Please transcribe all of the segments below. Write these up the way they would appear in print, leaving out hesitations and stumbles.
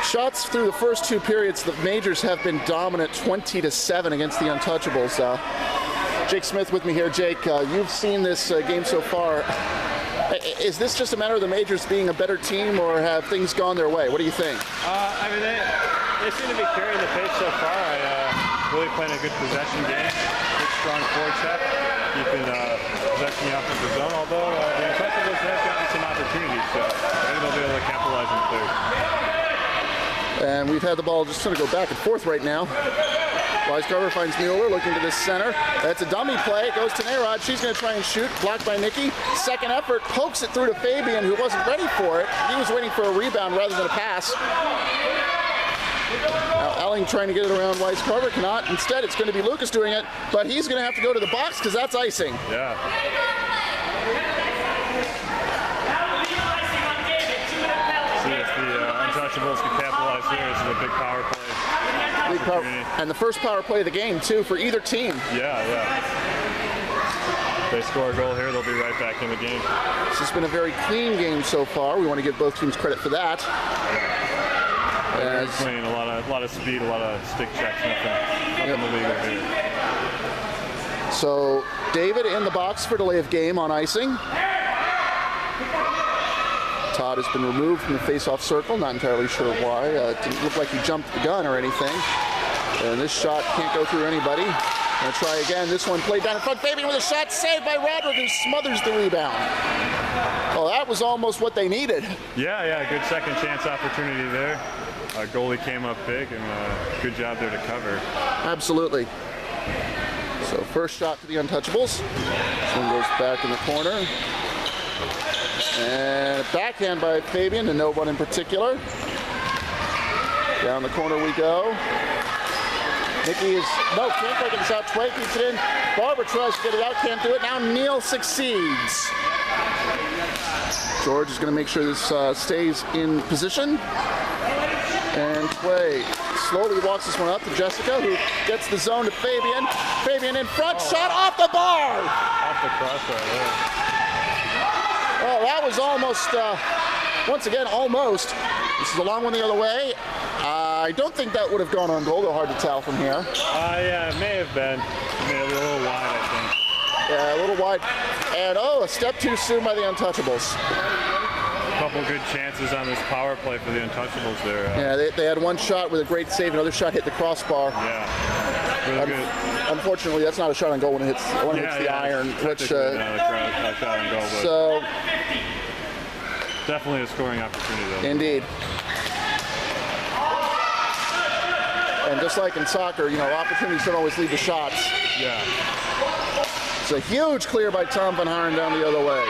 Shots through the first two periods, the Majors have been dominant 20-7 against the Untouchables. Jake Smith with me here. Jake, you've seen this game so far. Is this just a matter of the Majors being a better team, or have things gone their way? What do you think? I mean, they seem to be carrying the pace so far. Really playing a good possession game, good strong forecheck, keeping possession in the offensive zone, although the Untouchables have gotten some opportunities, so maybe they'll be able to capitalize on third. And we've had the ball just sort of go back and forth right now. Weisgarber finds Mueller looking to the center. That's a dummy play. It goes to Narod. She's going to try and shoot. Blocked by Nikki. Second effort. Pokes it through to Fabian, who wasn't ready for it. He was waiting for a rebound rather than a pass. Now Elling trying to get it around Weisgarber. Cannot. Instead, it's going to be Lucas doing it. But he's going to have to go to the box because that's icing. Yeah. See if the Untouchables can capitalize here. This is a big power play. Big power, and the first power play of the game, too, for either team. Yeah. If they score a goal here, they'll be right back in the game. This has been a very clean game so far. We want to give both teams credit for that. Very clean, a lot of speed, a lot of stick checks, nothing illegal here. So David in the box for delay of game on icing. Todd has been removed from the face-off circle, not entirely sure why. It didn't look like he jumped the gun or anything. And this shot can't go through anybody. Gonna try again. This one played down in front. Fabian with a shot saved by Roderick, who smothers the rebound. Well, that was almost what they needed. Yeah, good second chance opportunity there. Goalie came up big, and good job there to cover. Absolutely. So first shot to the Untouchables. This one goes back in the corner. And a backhand by Fabian to no one in particular. Down the corner we go. Nikki can't break this out. Tway keeps it in. Barber tries to get it out, can't do it. Now Neal succeeds. George is going to make sure this stays in position. And Tway slowly walks this one up to Jessica, who gets the zone to Fabian. Fabian in front, shot off the bar! Off the crossbar, yeah. Oh, that was almost, once again, almost. This is a long one the other way. I don't think that would have gone on goal, though hard to tell from here. Yeah, it may have been. Maybe a little wide, I think. Yeah, a little wide. And, a step too soon by the Untouchables. A couple good chances on this power play for the Untouchables there. Yeah, they had one shot with a great save, another shot hit the crossbar. Yeah, really good. Unfortunately, that's not a shot on goal when it hits the iron. Which, not a shot on goal, but so definitely a scoring opportunity, though. Indeed. And just like in soccer, opportunities don't always lead to shots. Yeah. It's a huge clear by Tom Van Haren down the other way.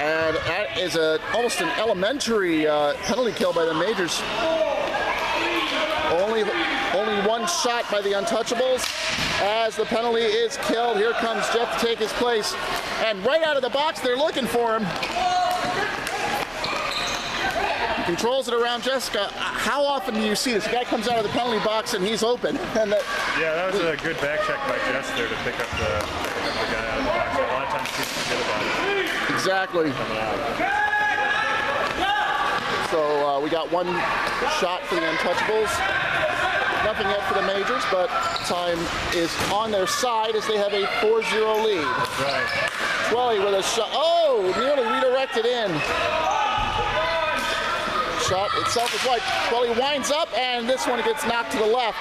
And that is almost an elementary penalty kill by the Majors. Only one shot by the Untouchables as the penalty is killed. Here comes Jeff to take his place. And right out of the box, they're looking for him. He controls it around Jessica. How often do you see this? The guy comes out of the penalty box and he's open. And that was a good back check by Jess there to pick up the guy out of the box. A lot of times people forget about it. Exactly. So we got one shot for the Untouchables. Nothing yet for the Majors, but time is on their side as they have a 4-0 lead. That's right. Twelly with a shot. Oh, nearly redirected in. Shot itself is wide. Twelly winds up, and this one gets knocked to the left.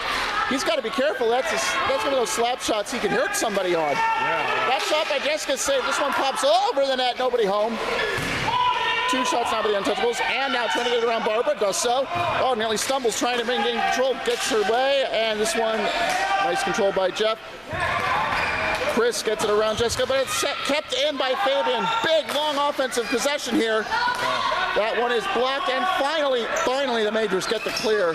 He's got to be careful. That's one of those slap shots he can hurt somebody on. Yeah. That shot by Jessica saved. This one pops over the net. Nobody home. Two shots now by the Untouchables, and now trying to get it around Barbara, does so. Oh, nearly stumbles trying to maintain control, gets her way, and this one, nice control by Jeff. Chris gets it around Jessica, but it's kept in by Fabian. Big, long offensive possession here. That one is blocked, and finally the Majors get the clear.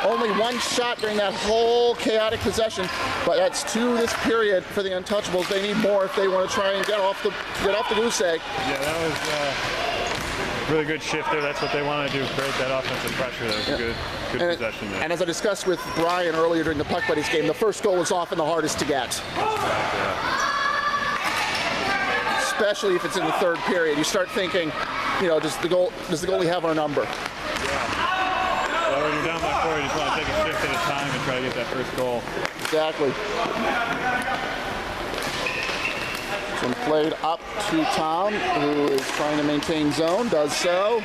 Only one shot during that whole chaotic possession, but that's two this period for the Untouchables. They need more if they want to try and get off the goose egg. Yeah, that was really good shift there. That's what they want to do, create that offensive pressure. That was a good possession there. And as I discussed with Brian earlier during the Puck Buddies game, the first goal was often the hardest to get. That's right, yeah. especially if it's in the third period. You start thinking, you know, does the goalie have our number? Yeah. Well, when you're down by 4, you just want to take a shift at a time and try to get that first goal. Exactly. This one played up to Tom, who is trying to maintain zone, does so.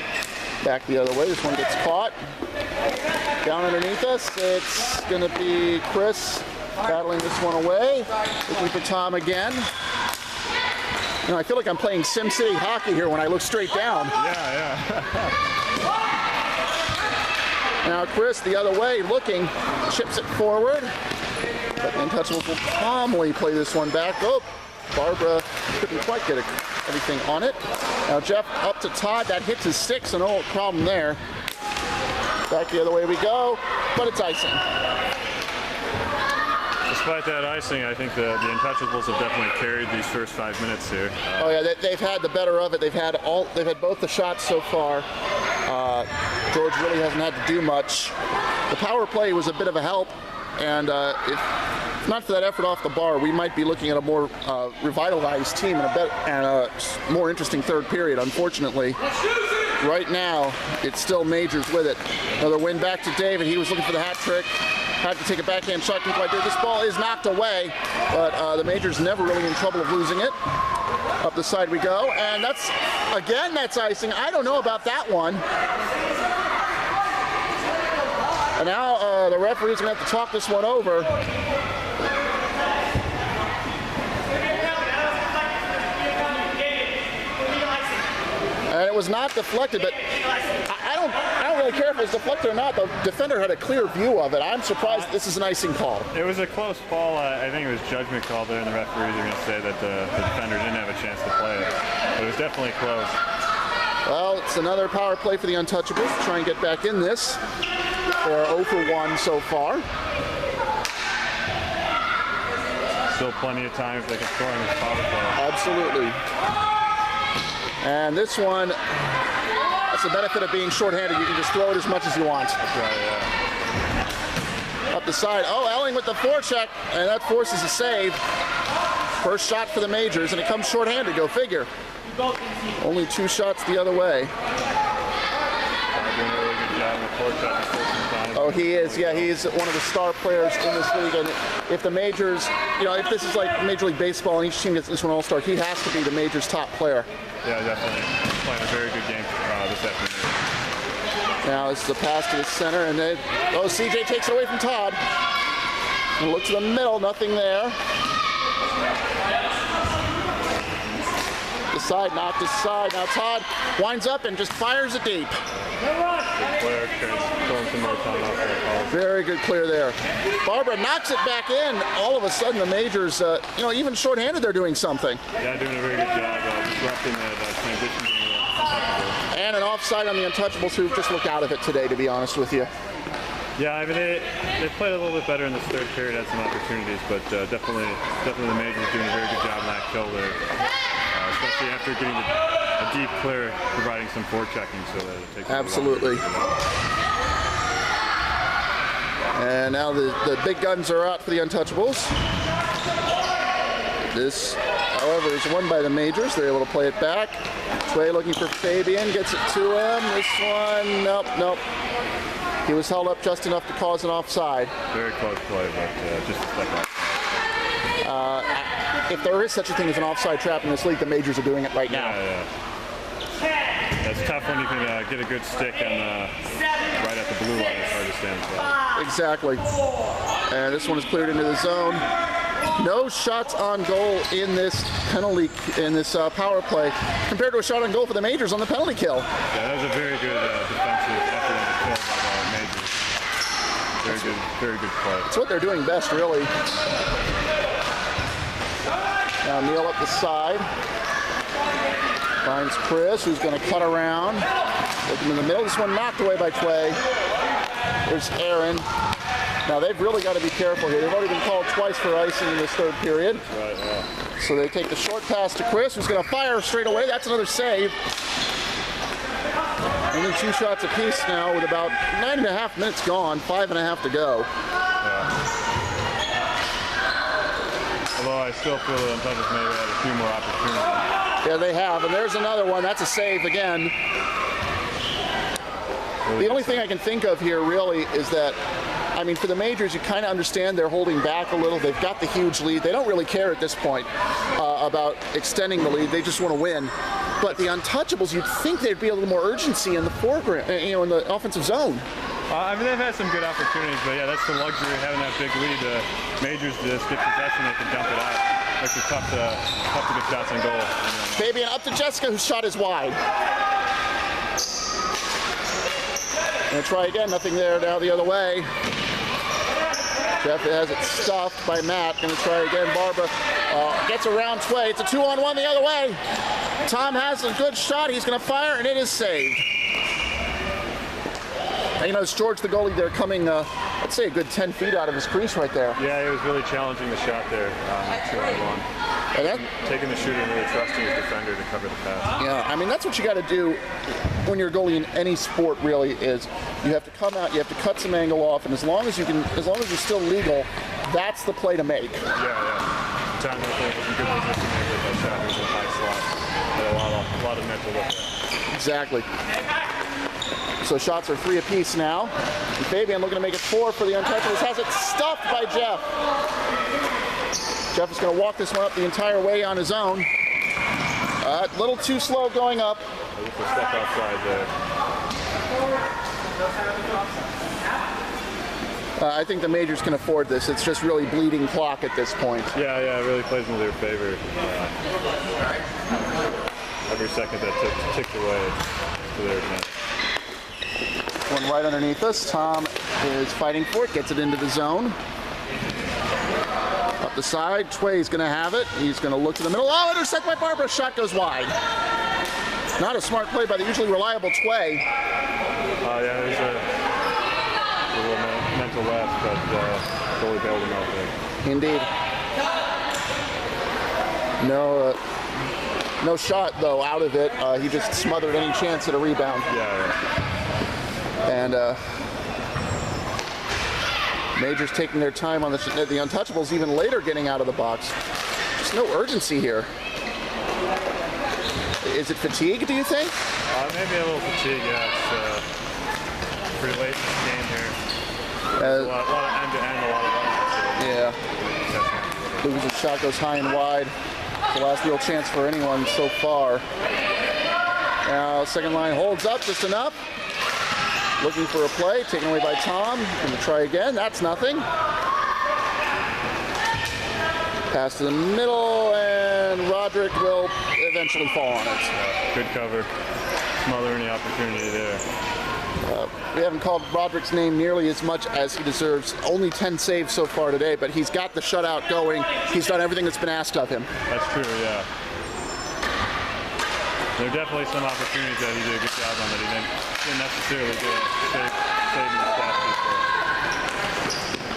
Back the other way, this one gets caught. Down underneath us, it's going to be Chris battling this one away. Looking for Tom again. You know, I feel like I'm playing SimCity hockey here when I look straight down. Yeah. Now Chris the other way, looking, chips it forward. But the Untouchables will calmly play this one back. Oh, Barbara couldn't quite get everything on it. Now Jeff up to Todd, that hits his stick, so no problem there. Back the other way we go, but it's icing. Despite that icing, I think the Untouchables have definitely carried these first 5 minutes here. Oh yeah, they've had the better of it. They've had both the shots so far. George really hasn't had to do much. The power play was a bit of a help, and if not for that effort off the bar, we might be looking at a more revitalized team and a more interesting third period. Unfortunately, right now it's still Majors with it. Another win back to David. He was looking for the hat trick. Had to take a backhand shot, didn't quite do it. This ball is knocked away, but the Majors never really in trouble of losing it. Up the side we go, and that's icing. I don't know about that one. And now the referee's gonna have to talk this one over. And it was not deflected, but I don't really care if it was deflected or not. The defender had a clear view of it. I'm surprised this is an icing call. It was a close ball. I think it was judgment call there, and the referees are going to say that the defender didn't have a chance to play it. But it was definitely close. Well, it's another power play for the Untouchables to try and get back in this. They're 0 for 1 so far. Still plenty of time if they can score on this power play. Absolutely. And this one, that's the benefit of being shorthanded. You can just throw it as much as you want. That's right, yeah. Up the side. Oh, Elling with the forecheck, and that forces a save. First shot for the Majors, and it comes shorthanded. Go figure. Only 2 shots the other way. Doing a really good job with forecheck and forcing time. Oh, he is. Yeah, he's one of the star players in this league. And if the Majors, you know, if this is like Major League Baseball and each team gets this one All-Star, he has to be the Majors' top player. Yeah, definitely. He's playing a very good game this afternoon. Now this is a pass to the center, and then CJ takes it away from Todd. And look to the middle, nothing there. The side, knocked aside. Now Todd winds up and just fires it deep. Good player, throwing some more time off that ball. Very good clear there. Barbara knocks it back in. All of a sudden, the Majors, you know, even shorthanded, they're doing something. Yeah, doing a very good job disrupting that transition to the Untouchables. And an offside on the Untouchables, who just looked out of it today, to be honest with you. Yeah, I mean, they played a little bit better in this third period, had some opportunities, but definitely the Majors doing a very good job on that kill there. Especially after getting a deep clear, providing some forechecking so that it takes absolutely. And now the big guns are out for the Untouchables. This, however, is won by the Majors. They're able to play it back. Tway looking for Fabian, gets it to him. This one, nope. He was held up just enough to cause an offside. Very close play, but just a step off. If there is such a thing as an offside trap in this league, the Majors are doing it right now. Yeah. It's tough when you can get a good stick on right at the blue line. It's hard to stand for. Exactly. And this one is cleared into the zone. No shots on goal in this penalty, in this power play, compared to a shot on goal for the Majors on the penalty kill. Yeah, that was a very good defensive effort on the kill by the Majors. Very good play. It's what they're doing best, really. Now Neil up the side. Finds Chris, who's going to cut around. Looking in the middle. This one knocked away by Tway. There's Aaron. Now they've really got to be careful here. They've already been called twice for icing in this third period. Right, yeah. So they take the short pass to Chris, who's going to fire straight away. That's another save. Only 2 shots apiece now with about 9.5 minutes gone, 5.5 to go. Yeah. Although I still feel that Untouchables maybe had a few more opportunities. Yeah, they have, and there's another one. That's a save again. The only thing I can think of here really is that, I mean, for the majors, you kind of understand they're holding back a little. They've got the huge lead. They don't really care at this point about extending the lead. They just want to win. But the Untouchables, you'd think there'd be a little more urgency in the foreground, in the offensive zone. I mean, they've had some good opportunities, but yeah, that's the luxury of having that big lead. Majors just get possession, they can dump it out. Makes it tough to get shots on goal. Fabian up to Jessica, whose shot is wide. Gonna try again, nothing there, now the other way. Jeff has it stuffed by Matt. Gonna try again, Barbara gets around Tway. It's a 2-on-1 the other way. Tom has a good shot, he's gonna fire, and it is saved. And you know, it's George, the goalie, there coming, I'd say a good 10 feet out of his crease right there. Yeah, he was really challenging the shot there, 2-on-1. Taking the shooter and really trusting his defender to cover the pass. Yeah, I mean, that's what you got to do when you're a goalie in any sport, really, is you have to come out, you have to cut some angle off, and as long as you're still legal, that's the play to make. Yeah. Time was in good position there with that shot. He was in high slot. Had a lot of mental lift there. Exactly. So shots are 3 apiece now. And Fabian looking to make it 4 for the Untouchables. Has it stuffed by Jeff. Jeff is going to walk this one up the entire way on his own. A little too slow going up. Just a step outside there. I think the majors can afford this. It's just really bleeding clock at this point. Yeah, it really plays into their favor. Every second that ticked away to their advantage. One right underneath us. Tom is fighting for it, gets it into the zone. Up the side, Tway's going to have it. He's going to look to the middle. Oh, intercept by Barbara. Shot goes wide. Not a smart play by the usually reliable Tway. Yeah, there's a little mental lapse, but goalie bailed him out there. Indeed. No shot, though, out of it. He just smothered any chance at a rebound. Yeah. And Majors taking their time on the Untouchables even later getting out of the box. Just no urgency here. Is it fatigue, do you think? Maybe a little fatigue, yeah. It's pretty late in the game here. A lot of end-to-end, a lot of runs. Yeah. Lucas' shot goes high and wide. The last real chance for anyone so far. Now, second line holds up just enough. Looking for a play, taken away by Tom. Going to try again, that's nothing. Pass to the middle, and Roderick will eventually fall on it. Good cover. Smother any opportunity there. We haven't called Roderick's name nearly as much as he deserves. Only 10 saves so far today, but he's got the shutout going. He's done everything that's been asked of him. That's true, yeah. There are definitely some opportunities that he did a good job on that he didn't necessarily do. Saving the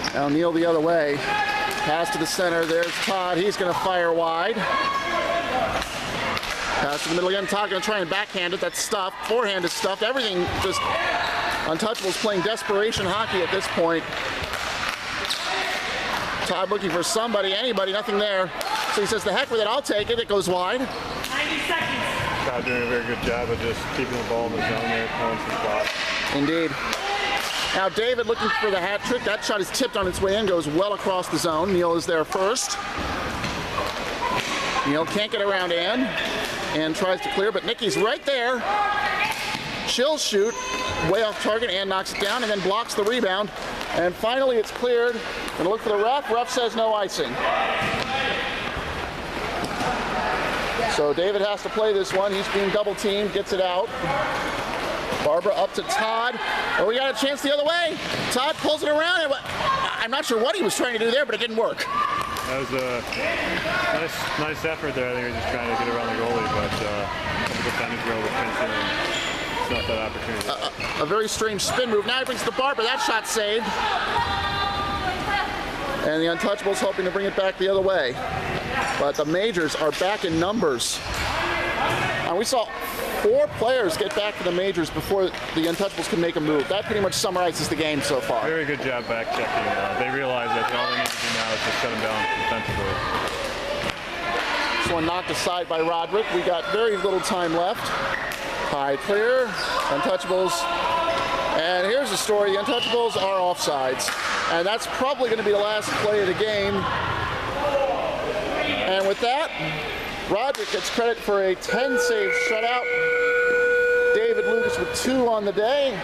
stats. Now Neal the other way. Pass to the center. There's Todd. He's going to fire wide. Pass to the middle again. Todd going to try and backhand it. That's stuffed. Forehand is stuffed. Everything just Untouchables playing desperation hockey at this point. Todd looking for somebody, anybody, nothing there. So he says, the heck with it, I'll take it. It goes wide. 90 seconds. Todd doing a very good job of just keeping the ball in the zone there, pulling some shots. Indeed. Now David looking for the hat trick. That shot is tipped on its way in, goes well across the zone. Neal is there first. Neal can't get around Ann. Ann tries to clear, but Nikki's right there. She'll shoot, way off target. Ann knocks it down and then blocks the rebound. And finally it's cleared. Gonna look for the ref. Ref says no icing. So David has to play this one. He's being double teamed, gets it out. Barbara up to Todd. Oh, we got a chance the other way. Todd pulls it around. And I'm not sure what he was trying to do there, but it didn't work. That was a nice effort there. I think he was just trying to get around the goalie, but a couple defenders were able to pinch in and snuff that opportunity. A very strange spin move. Now he brings it to Barbara. That shot saved. And the Untouchables hoping to bring it back the other way. But the Majors are back in numbers. And we saw 4 players get back to the Majors before the Untouchables could make a move. That pretty much summarizes the game so far. Very good job back checking. They realize that all they need to do now is just shut them down defensively. This one knocked aside by Roderick. We got very little time left. High clear, Untouchables. And here's the story, the Untouchables are offsides. And that's probably going to be the last play of the game. And with that, Roderick gets credit for a 10-save shutout. David Lucas with 2 on the day.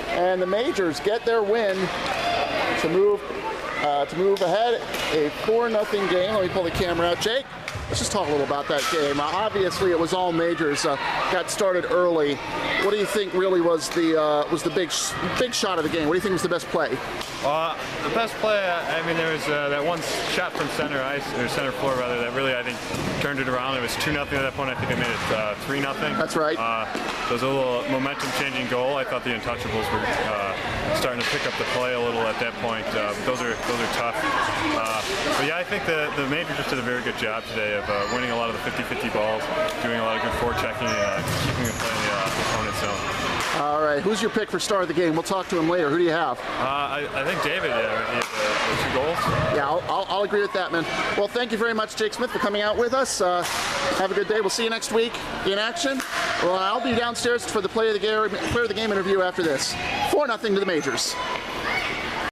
And the Majors get their win to move ahead. A 4-0 game. Let me pull the camera out, Jake. Let's just talk a little about that game. Obviously, it was all Majors. Got started early. What do you think really was the big shot of the game? What do you think was the best play? The best play, I mean, there was that one shot from center ice, or center floor rather, that really, I think, turned it around. It was 2-0 at that point. I think it made it 3-0. That's right. It was a little momentum-changing goal. I thought the Untouchables were starting to pick up the play a little at that point. Those are tough. But yeah, I think the Majors just did a very good job today of winning a lot of the 50-50 balls, doing a lot of good forechecking, and keeping the play in the opponent's zone. All right, who's your pick for star of the game? We'll talk to him later. Who do you have? I think David, he had the 2 goals. Yeah, I'll agree with that, man. Well, thank you very much, Jake Smith, for coming out with us. Have a good day. We'll see you next week in action. Well, I'll be downstairs for the player of the game interview after this. 4-0 to the Majors.